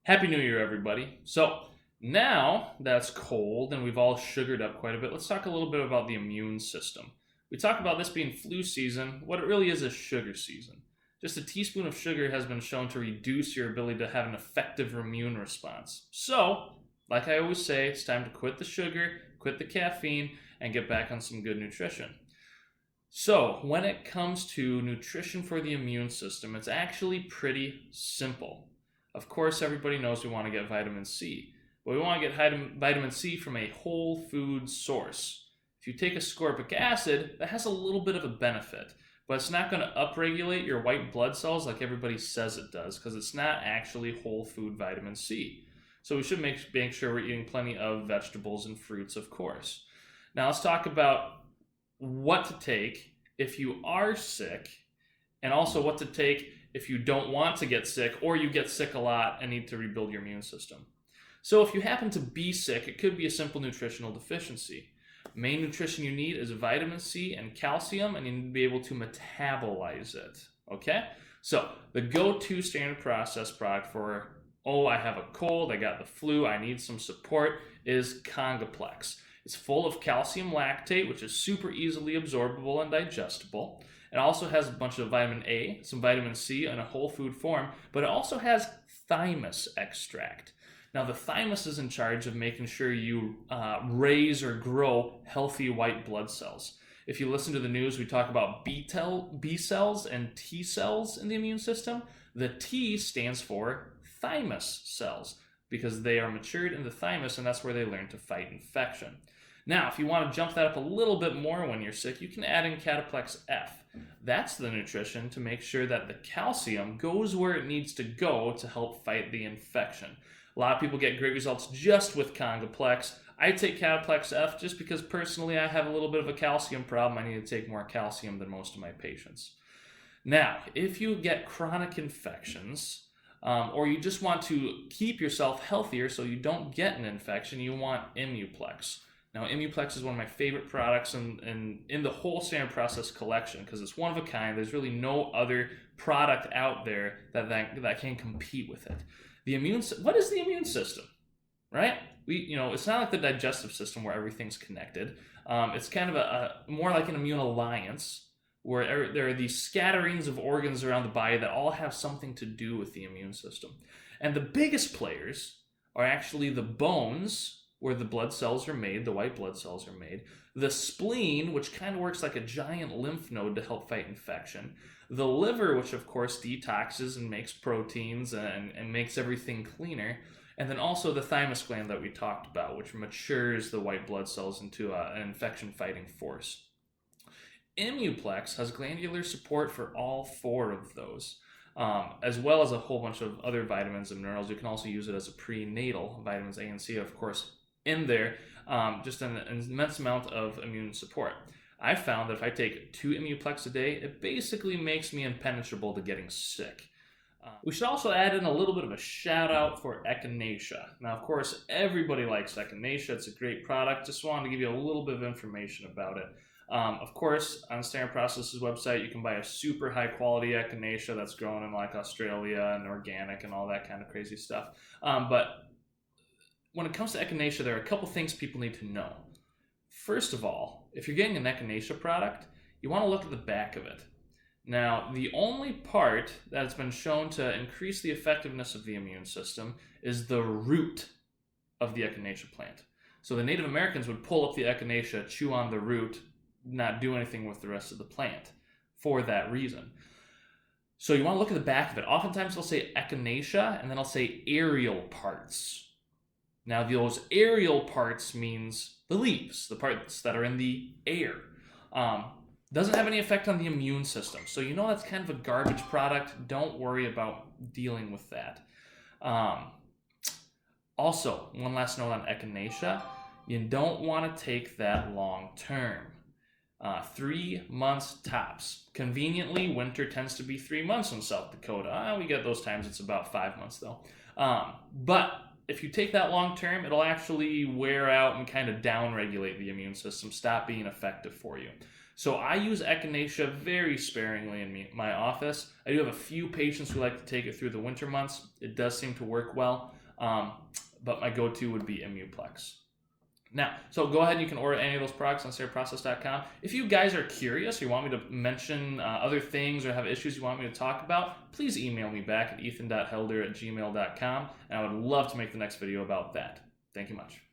Happy New Year, everybody. So, now that's cold and we've all sugared up quite a bit, let's talk a little bit about the immune system. We talk about this being flu season. What it really is sugar season. Just a teaspoon of sugar has been shown to reduce your ability to have an effective immune response. So, like I always say, it's time to quit the sugar, quit the caffeine, and get back on some good nutrition. So, when it comes to nutrition for the immune system, it's actually pretty simple. Of course, everybody knows we want to get vitamin C, but we want to get vitamin C from a whole food source. If you take ascorbic acid, that has a little bit of a benefit, but it's not going to upregulate your white blood cells like everybody says it does, because it's not actually whole food vitamin C. So we should make sure we're eating plenty of vegetables and fruits, of course. Now let's talk about what to take if you are sick, and also what to take if you don't want to get sick or you get sick a lot and need to rebuild your immune system. So if you happen to be sick, it could be a simple nutritional deficiency. Main nutrition you need is vitamin C and calcium, and you need to be able to metabolize it. Okay? So the go-to standard process product for, I have a cold, I got the flu, I need some support, is Congaplex. It's full of calcium lactate, which is super easily absorbable and digestible. It also has a bunch of vitamin A, some vitamin C in a whole food form, but it also has thymus extract. Now, the thymus is in charge of making sure you raise or grow healthy white blood cells. If you listen to the news, we talk about B cells and T cells in the immune system. The T stands for thymus cells because they are matured in the thymus, and that's where they learn to fight infection. Now, if you want to jump that up a little bit more when you're sick, you can add in Cataplex F. That's the nutrition to make sure that the calcium goes where it needs to go to help fight the infection. A lot of people get great results just with Congaplex. I take Cataplex F just because personally I have a little bit of a calcium problem. I need to take more calcium than most of my patients. Now, if you get chronic infections, or you just want to keep yourself healthier so you don't get an infection, you want Immuplex. Now, Immuplex is one of my favorite products in the whole standard process collection because it's one of a kind. There's really no other product out there that can compete with it. What is the immune system, right? It's not like the digestive system where everything's connected. It's kind of a more like an immune alliance where there are these scatterings of organs around the body that all have something to do with the immune system. And the biggest players are actually the bones, where the blood cells are made, the white blood cells are made, the spleen, which kind of works like a giant lymph node to help fight infection, the liver, which of course detoxes and makes proteins and makes everything cleaner, and then also the thymus gland that we talked about, which matures the white blood cells into an infection-fighting force. Immuplex has glandular support for all four of those. As well as a whole bunch of other vitamins and minerals. You can also use it as a prenatal, vitamins A and C, of course, in there, just an immense amount of immune support. I found that if I take 2 Immuplex a day, it basically makes me impenetrable to getting sick. We should also add in a little bit of a shout out for Echinacea. Now, of course, everybody likes Echinacea. It's a great product. Just wanted to give you a little bit of information about it. Of course, on Standard Process's website, you can buy a super high quality Echinacea that's grown in like Australia and organic and all that kind of crazy stuff. But when it comes to Echinacea, there are a couple things people need to know. First of all, if you're getting an Echinacea product, you want to look at the back of it. Now, the only part that's been shown to increase the effectiveness of the immune system is the root of the Echinacea plant. So the Native Americans would pull up the Echinacea, chew on the root, not do anything with the rest of the plant for that reason. So you want to look at the back of it. Oftentimes they'll say Echinacea, and then I'll say aerial parts. Now, those aerial parts means the leaves, the parts that are in the air. Doesn't have any effect on the immune system. So you know that's kind of a garbage product. Don't worry about dealing with that. Also, one last note on Echinacea. You don't want to take that long term. 3 months tops. Conveniently, winter tends to be 3 months in South Dakota. We get those times. It's about 5 months though. But if you take that long term, it'll actually wear out and kind of down-regulate the immune system, stop being effective for you. So I use echinacea very sparingly in my office. I do have a few patients who like to take it through the winter months. It does seem to work well, but my go-to would be Immuplex. Now, so go ahead and you can order any of those products on SaveProcess.com. If you guys are curious, or you want me to mention other things or have issues you want me to talk about, please email me back at ethan.helder@gmail.com, and I would love to make the next video about that. Thank you much.